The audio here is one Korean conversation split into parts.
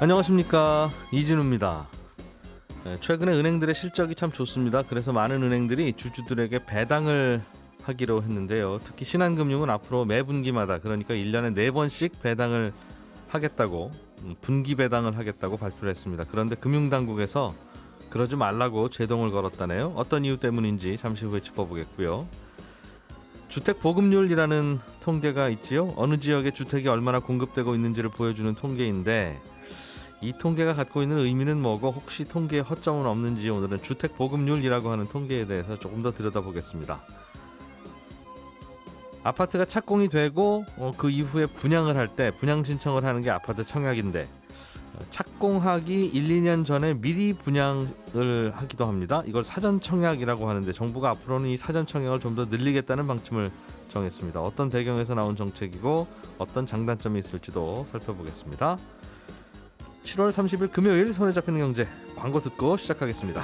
안녕하십니까, 이진우입니다. 최근에 은행들의 실적이 참 좋습니다. 그래서 많은 은행들이 주주들에게 배당을 하기로 했는데요. 특히 신한금융은 앞으로 매 분기마다, 그러니까 1년에 4번씩 배당을 하겠다고, 분기 배당을 하겠다고 발표를 했습니다. 그런데 금융당국에서 그러지 말라고 제동을 걸었다네요. 어떤 이유 때문인지 잠시 후에 짚어보겠고요. 주택 보급률이라는 통계가 있지요. 어느 지역에 주택이 얼마나 공급되고 있는지를 보여주는 통계인데, 이 통계가 갖고 있는 의미는 뭐고, 혹시 통계에 허점은 없는지 오늘은 주택 보급률이라고 하는 통계에 대해서 조금 더 들여다보겠습니다. 아파트가 착공이 되고 그 이후에 분양을 할 때 분양 신청을 하는 게 아파트 청약인데, 착공하기 1, 2년 전에 미리 분양을 하기도 합니다. 이걸 사전 청약이라고 하는데, 정부가 앞으로는 이 사전 청약을 좀 더 늘리겠다는 방침을 정했습니다. 어떤 배경에서 나온 정책이고 어떤 장단점이 있을지도 살펴보겠습니다. 7월 30일 금요일 손에 잡히는 경제, 광고 듣고 시작하겠습니다.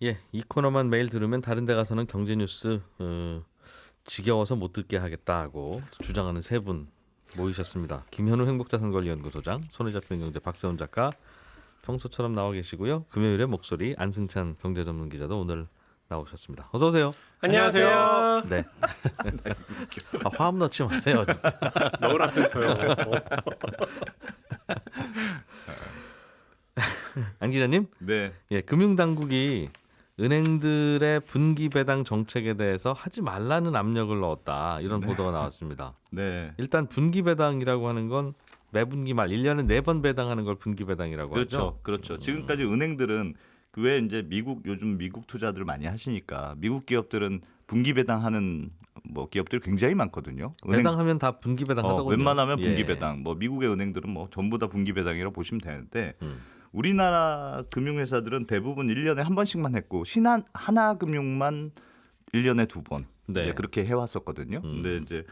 이 코너만 매일 들으면 다른 데 가서는 경제 뉴스 지겨워서 못 듣게 하겠다 고 주장하는 세 분 모이셨습니다. 김현우 행복자산관리연구소장, 손에 잡히는 경제 박세훈 작가 평소처럼 나와 계시고요. 금요일의 목소리 안승찬 경제전문기자도 오늘 나오셨습니다. 어서 오세요. 안녕하세요. 네. 화음 넣지 마세요. 넣으라면서요. 안 기자님? 네. 금융당국이 은행들의 분기 배당 정책에 대해서 하지 말라는 압력을 넣었다, 이런 보도가 나왔습니다. 네. 일단 분기 배당이라고 하는 건 매분기 말 1년에 4번 배당하는 걸 분기 배당이라고 하죠. 그렇죠. 지금까지 은행들은 왜 이제 요즘 미국 투자들 많이 하시니까 미국 기업들은 분기 배당하는 기업들이 굉장히 많거든요. 배당하면 다 분기 배당하더군요. 웬만하면 분기 배당. 미국의 은행들은 전부 다 분기 배당이라고 보시면 되는데 우리나라 금융회사들은 대부분 1년에 한 번씩만 했고, 하나금융만 1년에 2번 이제 그렇게 해왔었거든요. 근데 이제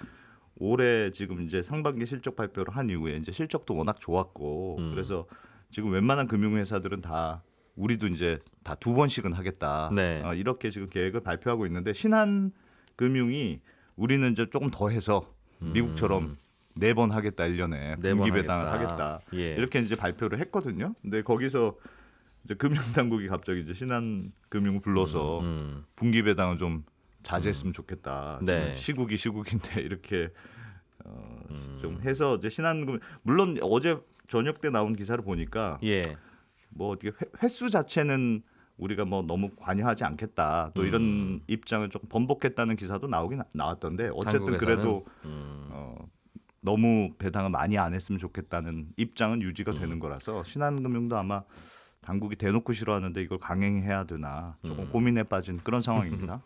올해 지금 이제 상반기 실적 발표를 한 이후에 이제 실적도 워낙 좋았고, 그래서 지금 웬만한 금융회사들은 다, 우리도 이제 다 2번씩은 하겠다. 이렇게 지금 계획을 발표하고 있는데, 신한금융이 우리는 이제 조금 더 해서 미국처럼 4번 하겠다, 1년에 분기 배당을 하겠다. 이렇게 이제 발표를 했거든요. 근데 거기서 이제 금융당국이 갑자기 이제 신한금융을 불러서 분기 배당을 좀 자제했으면 좋겠다. 시국인데 이렇게 좀 해서 이제 신한금융, 물론 어제 저녁 때 나온 기사를 보니까 어떻게 횟수 자체는 우리가 너무 관여하지 않겠다, 또 이런 입장을 조금 번복했다는 기사도 나왔던데, 어쨌든 당국에서는? 그래도 너무 배당을 많이 안 했으면 좋겠다는 입장은 유지가 되는 거라서, 신한금융도 아마 당국이 대놓고 싫어하는데 이걸 강행해야 되나 조금 고민에 빠진 그런 상황입니다.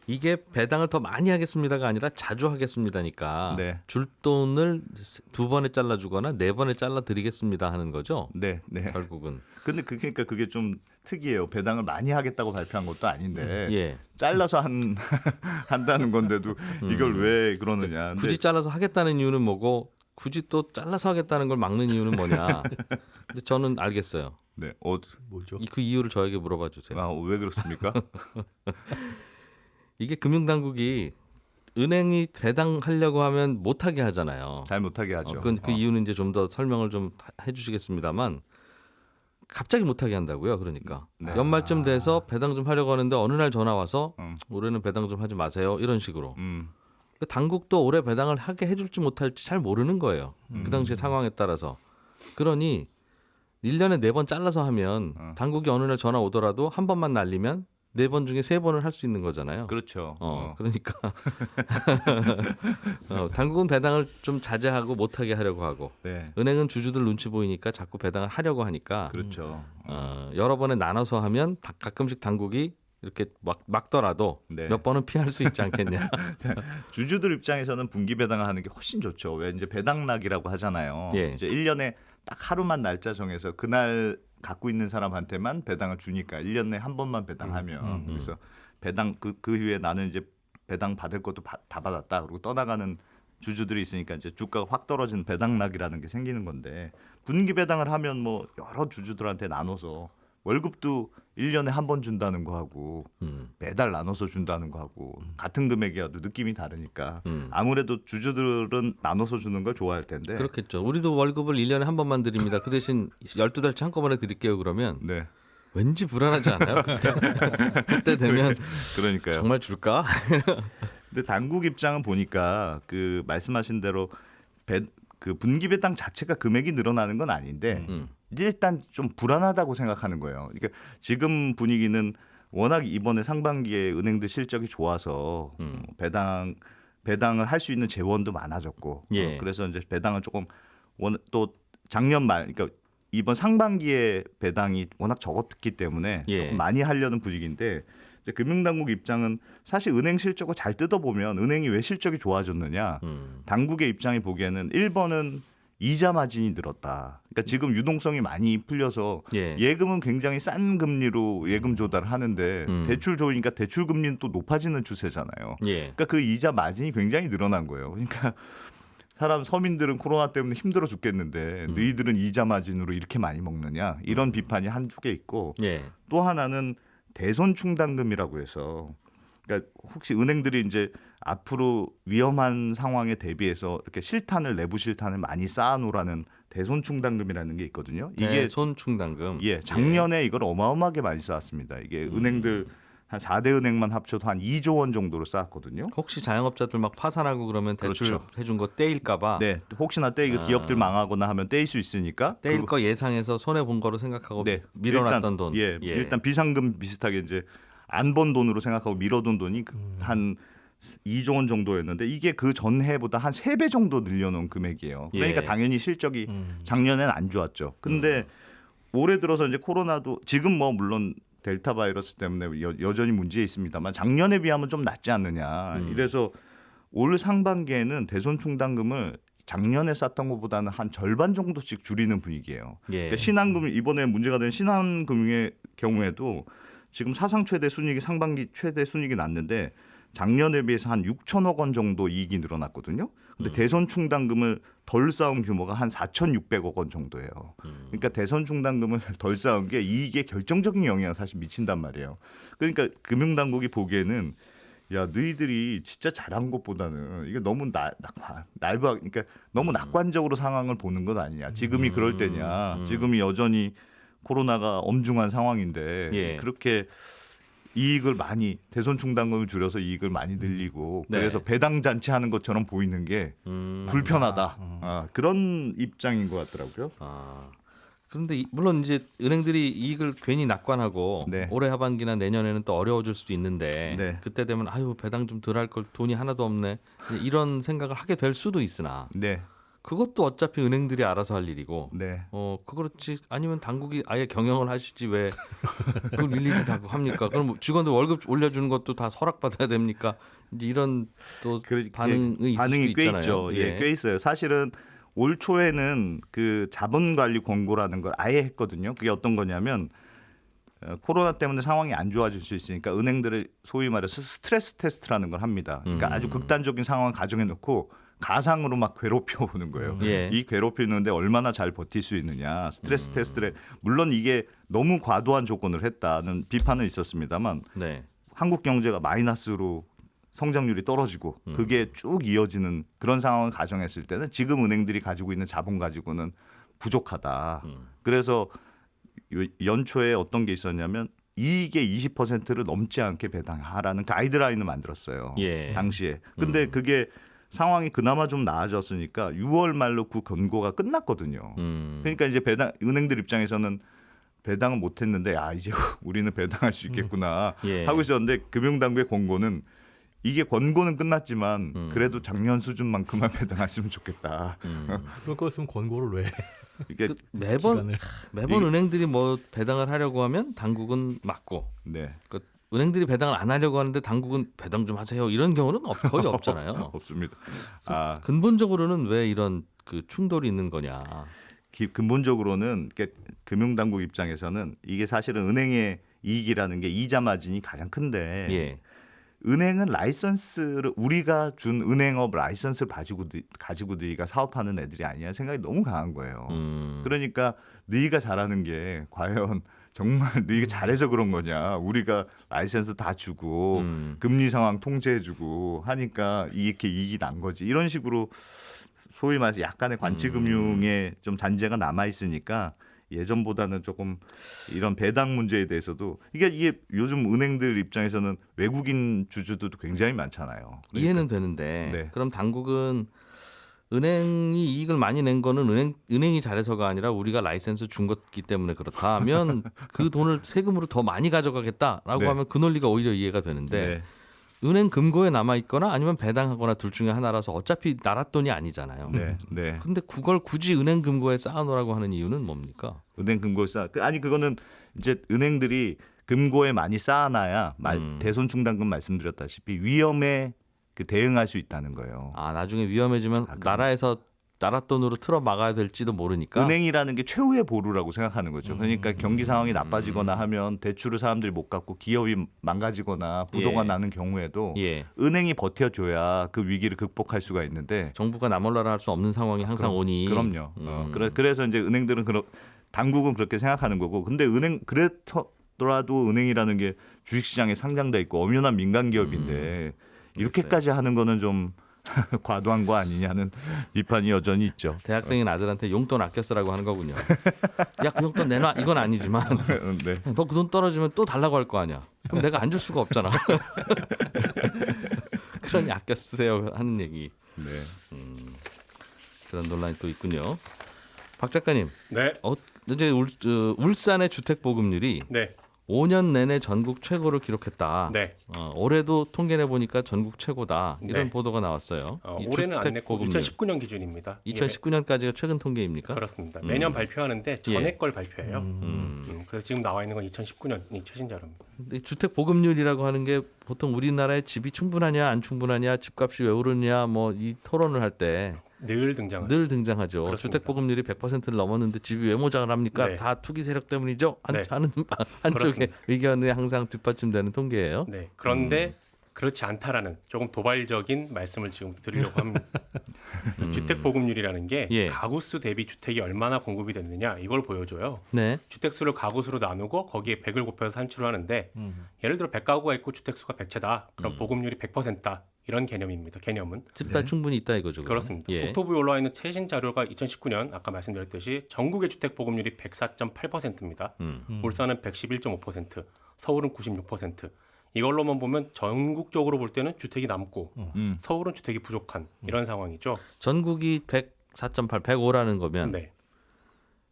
이게 배당을 더 많이 하겠습니다가 아니라 자주 하겠습니다니까, 줄 돈을 2번에 잘라주거나 4번에 잘라드리겠습니다 하는 거죠. 네. 결국은. 근데 그러니까 그게 좀 특이해요. 배당을 많이 하겠다고 발표한 것도 아닌데 잘라서 한다는 건데도 이걸 왜 그러느냐. 굳이 잘라서 하겠다는 이유는 뭐고, 굳이 또 잘라서 하겠다는 걸 막는 이유는 뭐냐. 근데 저는 알겠어요. 네, 뭐죠? 그 이유를 저에게 물어봐 주세요. 왜 그렇습니까? 이게 금융당국이 은행이 배당하려고 하면 못하게 하잖아요. 잘 못하게 하죠. 그 이유는 이제 좀 더 설명을 좀 해주시겠습니다만, 갑자기 못하게 한다고요. 그러니까 연말쯤 돼서 배당 좀 하려고 하는데 어느 날 전화 와서 올해는 배당 좀 하지 마세요, 이런 식으로. 그 당국도 올해 배당을 하게 해줄지 못할지 잘 모르는 거예요. 그 당시의 상황에 따라서. 그러니 1년에 4번 잘라서 하면 당국이 어느 날 전화 오더라도 한 번만 날리면 4번 중에 3번을 할 수 있는 거잖아요. 그렇죠. 그러니까 당국은 배당을 좀 자제하고 못하게 하려고 하고, 은행은 주주들 눈치 보이니까 자꾸 배당을 하려고 하니까, 그렇죠. 여러 번에 나눠서 하면 가끔씩 당국이 이렇게 막더라도 몇 번은 피할 수 있지 않겠냐. 주주들 입장에서는 분기 배당을 하는 게 훨씬 좋죠. 왜 이제 배당락이라고 하잖아요. 이제 1년에 딱 하루만 날짜 정해서 그날 갖고 있는 사람한테만 배당을 주니까 1년에 한 번만 배당하면 그래서 배당 그 후에 나는 이제 배당 받을 것도 다 받았다, 그리고 떠나가는 주주들이 있으니까 이제 주가가 확 떨어지는 배당락이라는 게 생기는 건데, 분기 배당을 하면 여러 주주들한테 나눠서 월급도 1년에 한 번 준다는 거 하고 매달 나눠서 준다는 거 하고 같은 금액이어도 느낌이 다르니까 아무래도 주주들은 나눠서 주는 걸 좋아할 텐데. 그렇겠죠. 우리도 월급을 1년에 한 번만 드립니다. 그 대신 12달치 한꺼번에 드릴게요. 그러면 네. 왠지 불안하지 않아요? 그때 되면 그러니까요. 정말 줄까? 근데 당국 입장은 보니까 그 말씀하신 대로 그 분기 배당 자체가 금액이 늘어나는 건 아닌데 이제 일단 좀 불안하다고 생각하는 거예요. 그러니까 지금 분위기는 워낙 이번에 상반기에 은행들 실적이 좋아서 배당을 할 수 있는 재원도 많아졌고 예. 그래서 이제 배당을 조금 또 작년 말 그러니까 이번 상반기에 배당이 워낙 적었기 때문에 예. 조금 많이 하려는 분위기인데 이제 금융당국 입장은 사실 은행 실적을 잘 뜯어보면 은행이 왜 실적이 좋아졌느냐 당국의 입장이 보기에는 1번은 이자 마진이 늘었다. 그러니까 지금 유동성이 많이 풀려서 예. 예금은 굉장히 싼 금리로 예금 조달을 하는데 대출 좋으니까 대출 금리는 또 높아지는 추세잖아요. 예. 그러니까 그 이자 마진이 굉장히 늘어난 거예요. 그러니까 서민들은 코로나 때문에 힘들어 죽겠는데 너희들은 이자 마진으로 이렇게 많이 먹느냐 이런 비판이 한두 개 있고 예. 또 하나는 대손 충당금이라고 해서 그러니까 혹시 은행들이 이제 앞으로 위험한 상황에 대비해서 이렇게 내부 실탄을 많이 쌓아놓으라는 대손 충당금이라는 게 있거든요. 이게 손 충당금. 작년에 이걸 어마어마하게 많이 쌓았습니다. 이게 은행들 한 4대 은행만 합쳐도 한 2조 원 정도로 쌓았거든요. 혹시 자영업자들 막 파산하고 그러면 대출 그렇죠. 해준 거 떼일까봐. 네, 혹시나 기업들 망하거나 하면 떼일 수 있으니까 떼일 거 예상해서 손해 본 거로 생각하고 네, 밀어놨던 돈. 일단 비상금 비슷하게 이제 안 번 돈으로 생각하고 밀어둔 돈이 한 2조 원 정도였는데 이게 그 전해보다 한 3배 정도 늘려놓은 금액이에요. 그러니까 예. 당연히 실적이 작년에는 안 좋았죠. 근데 올해 들어서 이제 코로나도 지금 뭐 물론 델타 바이러스 때문에 여전히 문제 있습니다만 작년에 비하면 좀 낫지 않느냐. 이래서 올 상반기에는 대손 충당금을 작년에 쌓던 것보다는 한 절반 정도씩 줄이는 분위기예요. 예. 그러니까 이번에 문제가 된 신한금융의 경우에도 지금 사상 최대 순이익이 상반기 최대 순이익이 났는데 작년에 비해서 한 6천억 원 정도 이익이 늘어났거든요. 근데 대손 충당금을 덜 쌓은 규모가 한 4,600억 원 정도예요. 그러니까 대손 충당금을 덜 쌓은 게 이익에 결정적인 영향을 사실 미친단 말이에요. 그러니까 금융당국이 보기에는 야 너희들이 진짜 잘한 것보다는 이게 너무 그러니까 너무 낙관적으로 상황을 보는 것 아니냐. 지금이 그럴 때냐. 지금이 여전히 코로나가 엄중한 상황인데 예. 그렇게 이익을 많이 대손 충당금을 줄여서 이익을 많이 늘리고 네. 그래서 배당 잔치하는 것처럼 보이는 게 불편하다. 그런 입장인 것 같더라고요. 그런데 물론 이제 은행들이 이익을 괜히 낙관하고 네. 올해 하반기나 내년에는 또 어려워질 수도 있는데 네. 그때 되면 아유 배당 좀 덜 할 걸 돈이 하나도 없네 이런 생각을 하게 될 수도 있으나 네, 그것도 어차피 은행들이 알아서 할 일이고 네. 그렇지 아니면 당국이 아예 경영을 하시지 왜 그걸 일일이 다 합니까? 그럼 직원들 월급 올려주는 것도 다 허락받아야 됩니까? 이제 이런 또 반응이 있을 수도 꽤 있잖아요. 있죠. 예, 꽤 있어요. 사실은 올 초에는 그 자본관리 권고라는 걸 아예 했거든요. 그게 어떤 거냐면 코로나 때문에 상황이 안 좋아질 수 있으니까 은행들을 소위 말해서 스트레스 테스트라는 걸 합니다. 그러니까 아주 극단적인 상황을 가정해 놓고 가상으로 막 괴롭혀 보는 거예요. 예. 이 괴롭히는데 얼마나 잘 버틸 수 있느냐. 스트레스 테스트를 물론 이게 너무 과도한 조건을 했다는 비판은 있었습니다만 네. 한국 경제가 마이너스로 성장률이 떨어지고 그게 쭉 이어지는 그런 상황을 가정했을 때는 지금 은행들이 가지고 있는 자본 가지고는 부족하다. 그래서 연초에 어떤 게 있었냐면 이익의 20%를 넘지 않게 배당하라는 가이드라인을 만들었어요. 예. 당시에. 근데 그게 상황이 그나마 좀 나아졌으니까 6월 말로 그 권고가 끝났거든요. 그러니까 이제 은행들 입장에서는 배당은 못했는데 이제 우리는 배당할 수 있겠구나 예. 하고 있었는데 금융당국의 권고는 이게 권고는 끝났지만 그래도 작년 수준만큼만 배당했으면 좋겠다. 그럴 거였으면 권고를 왜? 이게 매번 이게- 은행들이 뭐 배당을 하려고 하면 당국은 막고 네. 은행들이 배당을 안 하려고 하는데 당국은 배당 좀 하세요 이런 경우는 거의 없잖아요. 없습니다. 근본적으로는 왜 이런 그 충돌이 있는 거냐? 근본적으로는 금융당국 입장에서는 이게 사실은 은행의 이익이라는 게 이자 마진이 가장 큰데 예. 은행은 라이선스를 우리가 준 은행업 라이선스를 가지고 너희가 사업하는 애들이 아니야 생각이 너무 강한 거예요. 그러니까 너희가 잘하는 게 과연 정말 너 이게 잘해서 그런 거냐? 우리가 라이센스 다 주고 금리 상황 통제해주고 하니까 이렇게 이익이 난 거지. 이런 식으로 소위 말해서 약간의 관치금융에 좀 단죄가 남아 있으니까 예전보다는 조금 이런 배당 문제에 대해서도 이게 요즘 은행들 입장에서는 외국인 주주들도 굉장히 많잖아요. 그러니까. 이해는 되는데 네. 그럼 당국은 은행이 이익을 많이 낸 거는 은행이 잘해서가 아니라 우리가 라이센스 준 거기 때문에 그렇다 하면 그 돈을 세금으로 더 많이 가져가겠다라고 네. 하면 그 논리가 오히려 이해가 되는데 네. 은행 금고에 남아 있거나 아니면 배당하거나 둘 중에 하나라서 어차피 나라 돈이 아니잖아요. 네. 네. 근데 그걸 굳이 은행 금고에 쌓아놓으라고 하는 이유는 뭡니까? 은행 금고 아니 그거는 이제 은행들이 금고에 많이 쌓아놔야 대손 충당금 말씀드렸다시피 위험에 그 대응할 수 있다는 거예요. 아 나중에 위험해지면 나라에서 나라 돈으로 틀어 막아야 될지도 모르니까. 은행이라는 게 최후의 보루라고 생각하는 거죠. 그러니까 경기 상황이 나빠지거나 하면 대출을 사람들이 못 갚고 기업이 망가지거나 부도가 예. 나는 경우에도 예. 은행이 버텨줘야 그 위기를 극복할 수가 있는데 정부가 나몰라라 할 수 없는 상황이 항상 오니. 그럼요. 그래서 이제 은행들은 당국은 그렇게 생각하는 거고 근데 그렇더라도 은행이라는 게 주식시장에 상장돼 있고 엄연한 민간 기업인데 이렇게까지 하는 거는 좀 과도한 거 아니냐는 비판이 여전히 있죠. 대학생인 아들한테 용돈 아껴 쓰라고 하는 거군요. 야, 그 용돈 내놔. 이건 아니지만 네. 너 그 돈 떨어지면 또 달라고 할 거 아니야. 그럼 내가 안 줄 수가 없잖아. 그러니 아껴 쓰세요 하는 얘기. 네. 그런 논란이 또 있군요. 박 작가님, 네. 이제 울산의 주택 보급률이 네. 5년 내내 전국 최고를 기록했다. 네. 올해도 통계내 보니까 전국 최고다. 이런 네. 보도가 나왔어요. 이 올해는 안 주택 냈고 보급률. 2019년 기준입니다. 2019년까지가 최근 통계입니까? 그렇습니다. 매년 발표하는데 전에 걸 발표해요. 그래서 지금 나와 있는 건 2019년이 최신 자료입니다. 근데 주택 보급률이라고 하는 게 보통 우리나라에 집이 충분하냐 안 충분하냐 집값이 왜 오르냐 뭐 이 토론을 할 때 늘 등장하죠. 늘 등장하죠. 그렇습니다. 주택 보급률이 100%를 넘었는데 집이 왜 모자랄 합니까? 네. 다 투기 세력 때문이죠. 네. 하는 한쪽의 그렇습니다. 의견에 항상 뒷받침되는 통계예요. 네. 그런데 그렇지 않다라는 조금 도발적인 말씀을 지금 드리려고 합니다. 주택 보급률이라는 게 예. 가구 수 대비 주택이 얼마나 공급이 됐느냐 이걸 보여줘요. 네. 주택 수를 가구 수로 나누고 거기에 100을 곱해서 산출을 하는데 예를 들어 100가구가 있고 주택 수가 100채다. 그럼 보급률이 100%다. 이런 개념입니다. 개념은. 집 다 충분히 있다 이거죠. 그럼? 그렇습니다. 예. 국토부에 올라와 있는 최신 자료가 2019년 아까 말씀드렸듯이 전국의 주택 보급률이 104.8%입니다. 울산은 111.5%, 서울은 96%. 이걸로만 보면 전국적으로 볼 때는 주택이 남고 서울은 주택이 부족한 이런 상황이죠. 전국이 104.8, 105라는 거면 네,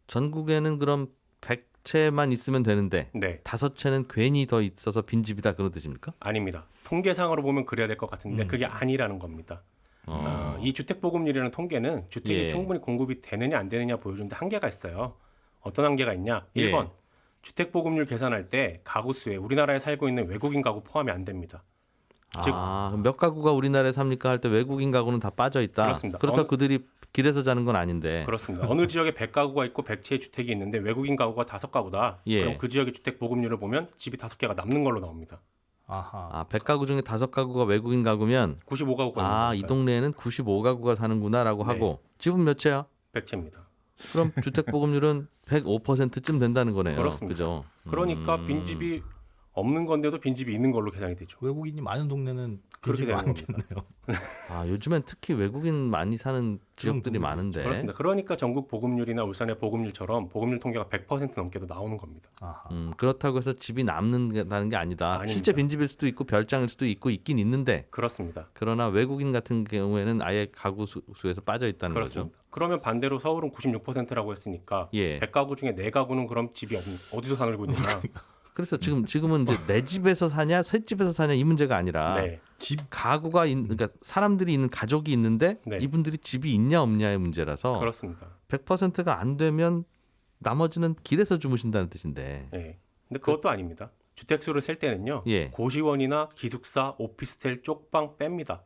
전국에는 그럼 100채만 있으면 되는데 네, 5채는 괜히 더 있어서 빈집이다 그런 뜻입니까? 아닙니다. 통계상으로 보면 그래야 될 것 같은데 그게 아니라는 겁니다. 이 주택 보급률이라는 통계는 주택이 예. 충분히 공급이 되느냐 안 되느냐 보여주는데 한계가 있어요. 어떤 한계가 있냐? 1번 예. 주택 보급률 계산할 때 가구 수에 우리나라에 살고 있는 외국인 가구 포함이 안 됩니다. 즉 그럼 몇 가구가 우리나라에 삽니까 할 때 외국인 가구는 다 빠져 있다. 그렇습니다. 그렇다고 그들이 길에서 자는 건 아닌데. 그렇습니다. 어느 지역에 100가구가 있고 100채의 주택이 있는데 외국인 가구가 5가구다. 예. 그럼 그 지역의 주택 보급률을 보면 집이 5개가 남는 걸로 나옵니다. 아하. 100가구 중에 5가구가 외국인 가구면 95가구가 이 동네에는 95가구가 사는구나라고 네. 하고 집은 몇 채야? 100채입니다. 그럼 주택 보급률은 105%쯤 된다는 거네요. 그렇습니다. 그죠? 그러니까 빈집이 없는 건데도 빈집이 있는 걸로 계산이 되죠. 외국인이 많은 동네는 그렇게 빈집이 되는 많겠네요. 요즘엔 특히 외국인 많이 사는 지역들이 동네도 많은데. 그렇습니다. 그러니까 전국 보급률이나 울산의 보급률처럼 보급률 통계가 100% 넘게도 나오는 겁니다. 아하. 그렇다고 해서 집이 남는다는 게 아니다. 아닙니다. 실제 빈집일 수도 있고 별장일 수도 있고 있긴 있는데 그렇습니다. 그러나 외국인 같은 경우에는 아예 가구 수에서 빠져 있다는 그렇습니다. 거죠. 그러면 반대로 서울은 96%라고 했으니까 예. 100가구 중에 4가구는 그럼 집이 어디서 살고 있느냐? 그래서 지금은 이제 내 집에서 사냐, 새 집에서 사냐 이 문제가 아니라 네. 집 가구가 그러니까 사람들이 있는 가족이 있는데 네. 이분들이 집이 있냐 없냐의 문제라서 그렇습니다. 100%가 안 되면 나머지는 길에서 주무신다는 뜻인데. 네. 근데 그것도 아닙니다. 주택수를 셀 때는요. 예. 고시원이나 기숙사, 오피스텔 쪽방 뺍니다.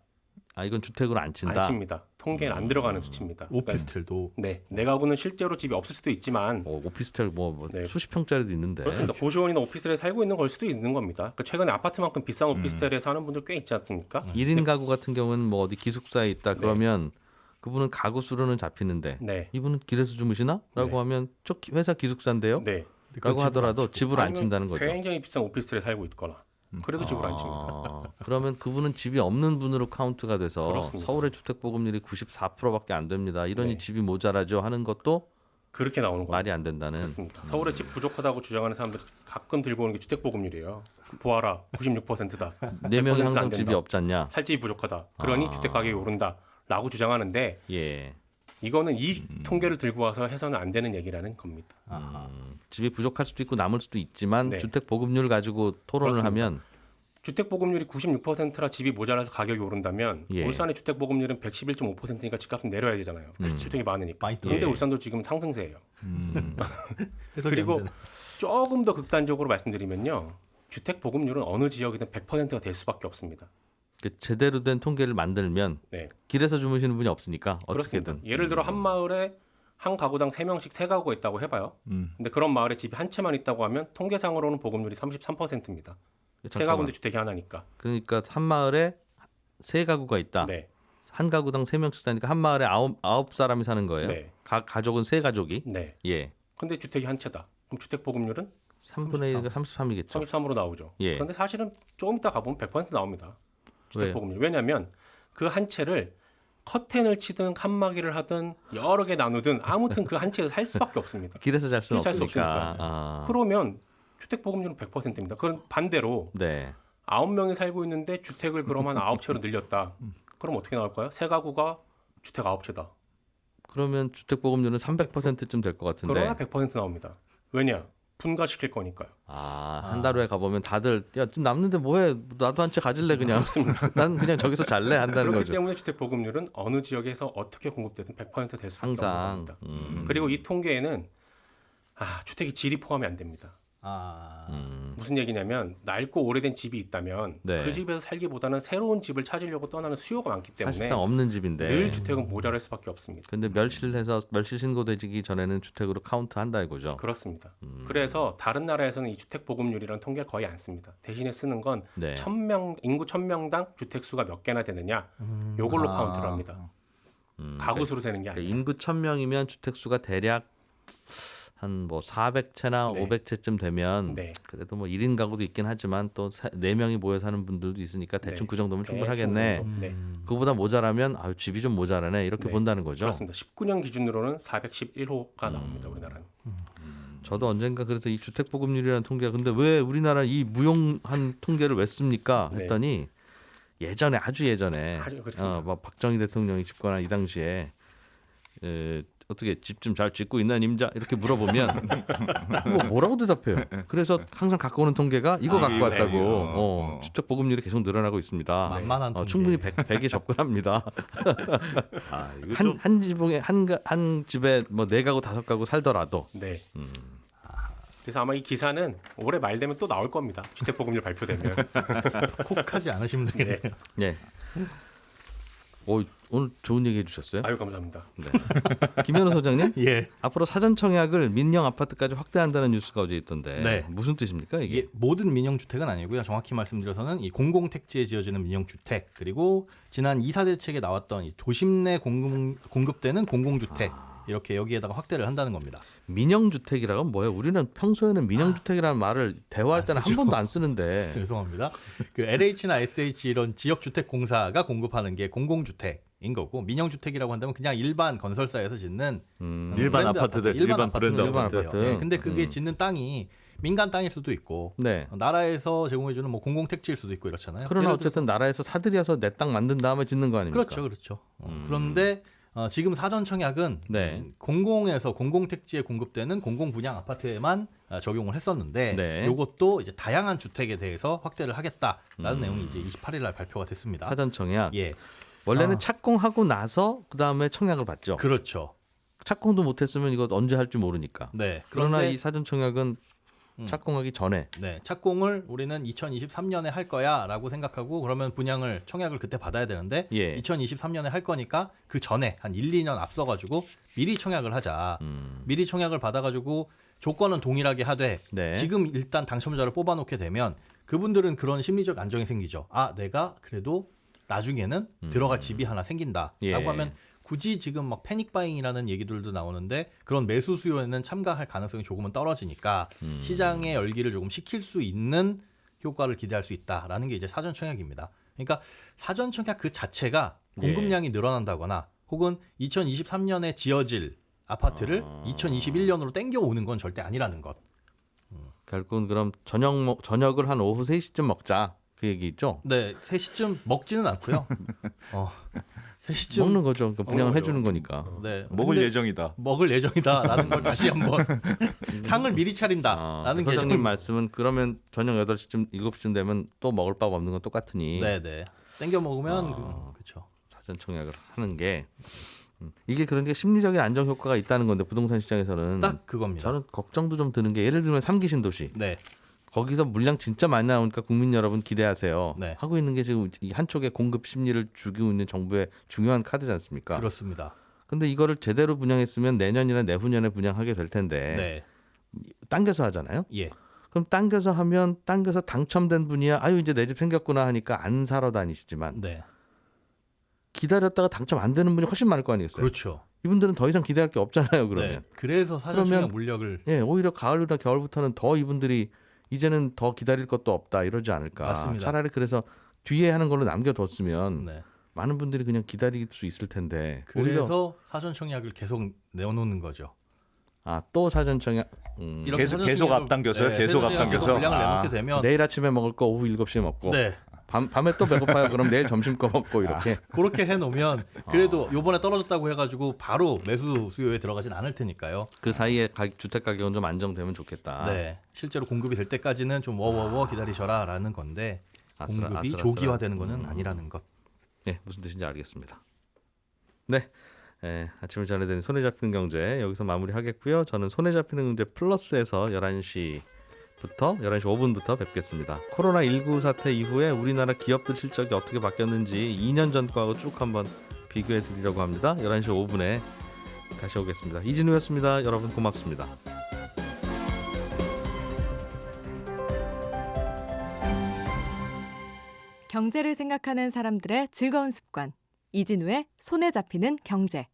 이건 주택으로 안 친다. 안 칩니다. 통계는 안 들어가는 수치입니다. 오피스텔도 네, 내 가구는 실제로 집이 없을 수도 있지만 오피스텔 네. 수십 평짜리도 있는데. 그렇습니다. 고시원이나 오피스텔에 살고 있는 걸 수도 있는 겁니다. 그러니까 최근에 아파트만큼 비싼 오피스텔에 사는 분들 꽤 있지 않습니까? 1인 가구 같은 경우는 뭐 어디 기숙사에 있다 그러면 그분은 가구 수로는 잡히는데 네, 이분은 길에서 주무시나? 라고 네. 하면 저 회사 기숙사인데요. 네. 라고 하더라도 안 치고. 집을 안 아니면 친다는 거죠. 굉장히 비싼 오피스텔에 살고 있거나 그래도 집을 안 칩니다. 그러면 그분은 집이 없는 분으로 카운트가 돼서 그렇습니다. 서울의 주택 보급률이 94%밖에 안 됩니다. 이러니 네. 집이 모자라죠 하는 것도 그렇게 나오는 거예요. 말이 안 된다는. 그렇습니다. 서울에 집 부족하다고 주장하는 사람들이 가끔 들고 오는 게 주택 보급률이에요. 보아라, 96%다. 네 명이 100% 항상 안 집이 된다. 없잖냐. 살 집이 부족하다. 그러니 주택 가격이 오른다라고 주장하는데 예. 이거는 이 통계를 들고 와서 해서는 안 되는 얘기라는 겁니다. 집이 부족할 수도 있고 남을 수도 있지만 네. 주택 보급률 가지고 토론을 그렇습니다. 하면 주택 보급률이 96%라 집이 모자라서 가격이 오른다면 예. 울산의 주택 보급률은 111.5%니까 집값은 내려야 되잖아요. 주택이 많으니까. 많이 그런데 예. 울산도 지금 상승세예요. 해석이 그리고 안 되네. 조금 더 극단적으로 말씀드리면요. 주택 보급률은 어느 지역이든 100%가 될 수밖에 없습니다. 그 제대로 된 통계를 만들면 네. 길에서 주무시는 분이 없으니까 그렇습니다. 어떻게든 예를 들어 한 마을에 한 가구당 3명씩 3가구가 있다고 해봐요. 근데 그런 마을에 집이 한 채만 있다고 하면 통계상으로는 보급률이 33%입니다. 세 가구인데 주택이 하나니까. 그러니까 한 마을에 세 가구가 있다. 네. 한 가구당 3명씩 사니까 한 마을에 아홉 사람이 사는 거예요. 네. 가족은 세 가족이. 네. 예. 근데 주택이 한 채다. 그럼 주택 보급률은 3분의 1가 33이겠죠. 33으로 나오죠. 예. 그런데 사실은 조금 이따 가보면 100% 나옵니다. 주택 왜요? 보급률. 왜냐하면 그 한 채를 커튼을 치든 칸막이를 하든 여러 개 나누든 아무튼 그 한 채에서 살 수밖에 없습니다. 길에서 잘 수는 길에서 살수 없으니까. 없으니까. 아. 그러면 주택 보급률은 100%입니다. 그런 반대로 네. 9명이 살고 있는데 주택을 그럼 한 9채로 늘렸다. 그럼 어떻게 나올까요? 세 가구가 주택 9채다. 그러면 주택 보급률은 300%쯤 될 것 같은데. 그러나 100% 나옵니다. 왜냐? 분가시킬 거니까요. 한 달 후에 가보면 다들 야 좀 남는데 뭐해? 나도 한 채 가질래 그냥. 난 그냥 저기서 잘래 한다는 그렇기 거죠. 때문에 주택 보급률은 어느 지역에서 어떻게 공급되든 100%될 수밖에 없는 항상. 겁니다. 그리고 이 통계에는 주택이 질이 포함이 안 됩니다. 무슨 얘기냐면 낡고 오래된 집이 있다면 네. 그 집에서 살기보다는 새로운 집을 찾으려고 떠나는 수요가 많기 때문에 사실상 없는 집인데. 늘 주택은 모자랄 수밖에 없습니다. 근데 멸실 신고되기 전에는 주택으로 카운트한다 이거죠. 그렇습니다. 그래서 다른 나라에서는 이 주택 보급률이라는 통계를 거의 안 씁니다. 대신에 쓰는 건 네. 인구 1000명당 주택 수가 몇 개나 되느냐 요걸로 카운트를 합니다. 가구 수로 세는 게 그러니까 아니에요. 인구 1000명이면 주택 수가 대략 한 뭐 400채나 네. 500채쯤 되면 네. 그래도 뭐 1인 가구도 있긴 하지만 또 4명이 모여 사는 분들도 있으니까 대충 네. 그 정도면 대충 충분하겠네. 그 정도. 네. 그보다 모자라면 집이 좀 모자라네 이렇게 네. 본다는 거죠. 그렇습니다. 19년 기준으로는 411호가 나옵니다. 우리나라는. 저도 언젠가 그래서 이 주택 보급률이라는 통계가 근데 왜 우리나라 이 무용한 통계를 왜 씁니까? 네. 했더니 예전에 아주 예전에 아주 그렇습니다. 뭐 박정희 대통령이 집권한 이 당시에 어떻게 집 좀 잘 짓고 있나 임자 이렇게 물어보면 뭐라고 대답해요. 그래서 항상 갖고 오는 통계가 이거 갖고 왔다고 주택 보급률이 계속 늘어나고 있습니다. 만만한 통계. 충분히 100에 접근합니다. 이거 한 지붕에 한 집에 뭐 4가구 5가구 살더라도 네. 그래서 아마 이 기사는 올해 말 되면 또 나올 겁니다. 주택 보급률 발표되면. 혹하지 않으시면 되겠네요. 예. 오늘 좋은 얘기 해주셨어요. 아유 감사합니다. 김현우 소장님, 예. 앞으로 사전 청약을 민영 아파트까지 확대한다는 뉴스가 어제 있던데 네. 무슨 뜻입니까 이게? 이게 모든 민영 주택은 아니고요. 정확히 말씀드려서는 이 공공 택지에 지어지는 민영 주택 그리고 지난 이사 대책에 나왔던 이 도심 내 공급되는 공공 주택 이렇게 여기에다가 확대를 한다는 겁니다. 민영 주택이라고 뭐예요? 우리는 평소에는 민영 주택이라는 말을 대화할 때는 한 쓰죠. 번도 안 쓰는데. 죄송합니다. 그 LH나 SH 이런 지역주택공사가 공급하는 게 공공주택인 거고 민영주택이라고 한다면 그냥 일반 건설사에서 짓는 일반 브랜드 아파트들, 일반 브랜드 일반 아파트. 아파트. 예, 근데 그게 짓는 땅이 민간 땅일 수도 있고 네. 나라에서 제공해주는 뭐 공공택지일 수도 있고 이렇잖아요. 그러나 예를 들어서- 어쨌든 나라에서 사들여서 내 땅 만든 다음에 짓는 거 아닙니까? 그렇죠, 그렇죠. 그런데 지금 사전 청약은 네. 공공에서 공공택지에 공급되는 공공분양 아파트에만 적용을 했었는데 네. 이것도 이제 다양한 주택에 대해서 확대를 하겠다라는 내용이 이제 28일 날 발표가 됐습니다. 사전 청약. 예, 원래는 착공하고 나서 그 다음에 청약을 받죠. 그렇죠. 착공도 못했으면 이거 언제 할지 모르니까. 네. 그러나 그런데 이 사전 청약은 착공하기 전에. 네, 착공을 우리는 2023년에 할 거야라고 생각하고 그러면 분양을 청약을 그때 받아야 되는데 예. 2023년에 할 거니까 그 전에 한 1, 2년 앞서 가지고 미리 청약을 하자. 미리 청약을 받아 가지고 조건은 동일하게 하되 네. 지금 일단 당첨자를 뽑아 놓게 되면 그분들은 그런 심리적 안정이 생기죠. 아, 내가 그래도 나중에는 들어갈 집이 하나 생긴다라고 예. 하면 굳이 지금 막 패닉 바잉이라는 얘기들도 나오는데 그런 매수 수요에는 참가할 가능성이 조금은 떨어지니까 시장의 열기를 조금 식힐 수 있는 효과를 기대할 수 있다라는 게 이제 사전 청약입니다. 그러니까 사전 청약 그 자체가 공급량이 늘어난다거나 혹은 2023년에 지어질 아파트를 2021년으로 땡겨오는 건 절대 아니라는 것. 결국은 그럼 저녁을 한 오후 3시쯤 먹자 그 얘기 있죠? 네, 3시쯤 먹지는 않고요. 3시쯤 먹는 거죠. 그 분양을 먹는 해주는 거죠. 거니까. 네, 먹을 근데 예정이다. 먹을 예정이다라는 걸 다시 한번 상을 미리 차린다라는 게 소장님 말씀은 그러면 저녁 8시쯤 7시쯤 되면 또 먹을 밥 없는 건 똑같으니 네네 땡겨 먹으면 그렇죠. 사전 청약을 하는 게 이게 그런 게 심리적인 안정 효과가 있다는 건데 부동산 시장에서는 딱 그겁니다. 저는 걱정도 좀 드는 게 예를 들면 3기 신도시 네, 거기서 물량 진짜 많이 나오니까 국민 여러분 기대하세요. 네. 하고 있는 게 지금 이 한쪽에 공급 심리를 주고 있는 정부의 중요한 카드지 않습니까? 그렇습니다. 근데 이거를 제대로 분양했으면 내년이나 내후년에 분양하게 될 텐데 네, 당겨서 하잖아요. 예, 그럼 당겨서 하면 당겨서 당첨된 분이야 아유 이제 내 집 생겼구나 하니까 안 사러 다니시지만 네, 기다렸다가 당첨 안 되는 분이 훨씬 많을 거 아니겠어요. 그렇죠. 이분들은 더 이상 기대할 게 없잖아요. 그러면 네, 그래서 사전 그러면- 청약 물력을 예 오히려 가을이나 겨울부터는 더 이분들이 이제는 더 기다릴 것도 없다 이러지 않을까. 맞습니다. 차라리 그래서 뒤에 하는 걸로 남겨뒀으면 네. 많은 분들이 그냥 기다릴 수 있을 텐데 오히려 그래서 사전 청약을 계속 내어놓는 거죠. 또 사전 청약 이렇게 계속 사전 청약을- 앞당겨서요? 네, 계속 사전 청약 앞당겨서? 물량을 아. 내놓게 되면 내일 아침에 먹을 거 오후 7시에 먹고 네, 밤에 또 배고파요. 그럼 내일 점심 거 먹고 이렇게 그렇게 해놓으면 그래도 요번에 떨어졌다고 해가지고 바로 매수 수요에 들어가진 않을 테니까요. 그 사이에 주택 가격은 좀 안정되면 좋겠다. 네, 실제로 공급이 될 때까지는 좀 워워워 기다리셔라라는 건데 공급이 아슬아슬. 조기화되는 것은 아니라는 것. 네, 무슨 뜻인지 알겠습니다. 네, 아침을 전해드린 손에 잡히는 경제 여기서 마무리하겠고요. 저는 손에 잡히는 경제 플러스에서 11시 5분부터 뵙겠습니다. 코로나19 사태 이후에 우리나라 기업들 실적이 어떻게 바뀌었는지 2년 전 거하고 쭉 한번 비교해 드리려고 합니다. 11시 5분에 다시 오겠습니다. 이진우였습니다. 여러분 고맙습니다. 경제를 생각하는 사람들의 즐거운 습관. 이진우의 손에 잡히는 경제.